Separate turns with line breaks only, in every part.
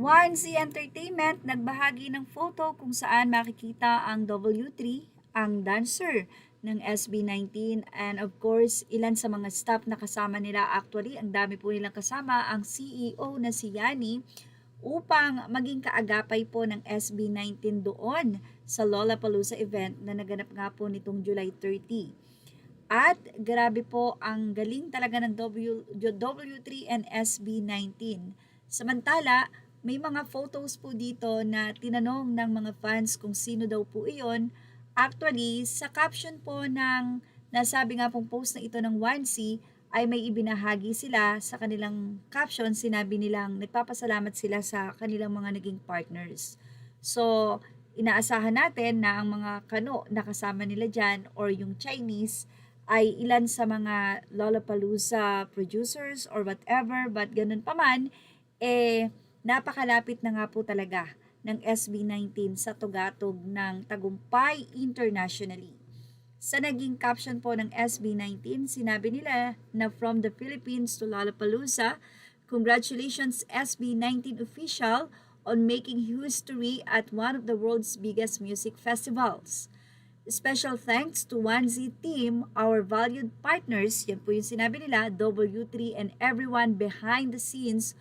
1Z Entertainment nagbahagi ng photo kung saan makikita ang W3, ang dancer ng SB19, and of course, ilan sa mga staff na kasama nila. Actually, ang dami po nilang kasama, ang CEO na si Yani, upang maging kaagapay po ng SB19 doon sa Lollapalooza event na naganap nga po nitong July 30. At grabe po ang galing talaga ng W3 and SB19. Samantala, may mga photos po dito na tinanong ng mga fans kung sino daw po iyon. Actually, sa caption po ng nasabi nga pong post na ito ng 1C ay may ibinahagi sila sa kanilang caption. Sinabi nilang nagpapasalamat sila sa kanilang mga naging partners. So, inaasahan natin na ang mga kano na kasama nila dyan or yung Chinese ay ilan sa mga Lollapalooza producers or whatever, but ganun pa man, napakalapit na nga po talaga ng SB19 sa tugatog ng tagumpay internationally. Sa naging caption po ng SB19, sinabi nila na from the Philippines to Lollapalooza, congratulations SB19 official on making history at one of the world's biggest music festivals. Special thanks to 1Z team, our valued partners, yan po yung sinabi nila, W3 and everyone behind the scenes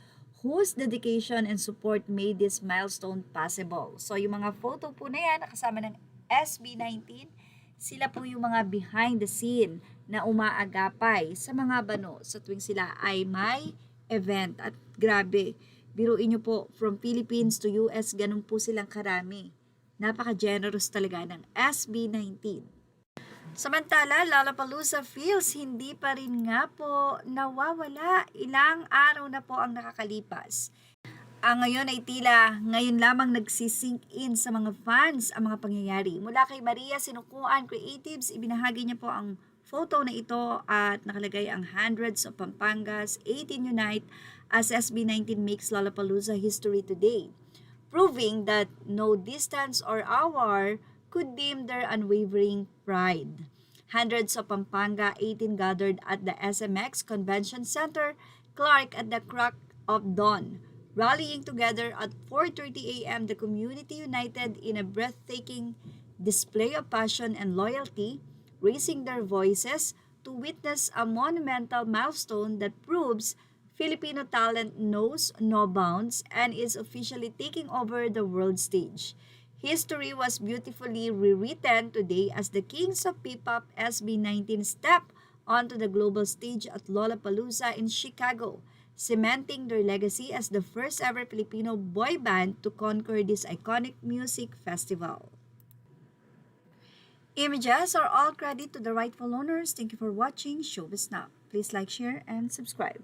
whose dedication and support made this milestone possible. So yung mga photo po na yan, nakasama ng SB19, sila po yung mga behind the scene na umaagapay sa mga bano sa tuwing sila ay may event. At grabe, biruin nyo po, from Philippines to US, ganun po silang karami. Napaka-generous talaga ng SB19. Samantala, Lollapalooza feels hindi pa rin nga po nawawala. Ilang araw na po ang nakakalipas. Ang ngayon ay tila ngayon lamang nagsisink in sa mga fans ang mga pangyayari. Mula kay Maria Sinukuan Creatives, ibinahagi niya po ang photo na ito at nakalagay ang hundreds of Pampangas 18 unite as SB19 makes Lollapalooza history today, proving that no distance or hour could dim their unwavering pride. Hundreds of Pampanga 18 gathered at the SMX Convention Center, Clark at the crack of dawn. Rallying together at 4:30 a.m., the community united in a breathtaking display of passion and loyalty, raising their voices to witness a monumental milestone that proves Filipino talent knows no bounds and is officially taking over the world stage. History was beautifully rewritten today as the Kings of P-Pop SB19 step onto the global stage at Lollapalooza in Chicago, cementing their legacy as the first ever Filipino boy band to conquer this iconic music festival. Images are all credit to the rightful owners. Thank you for watching Showbiz Now. Please like, share, and subscribe.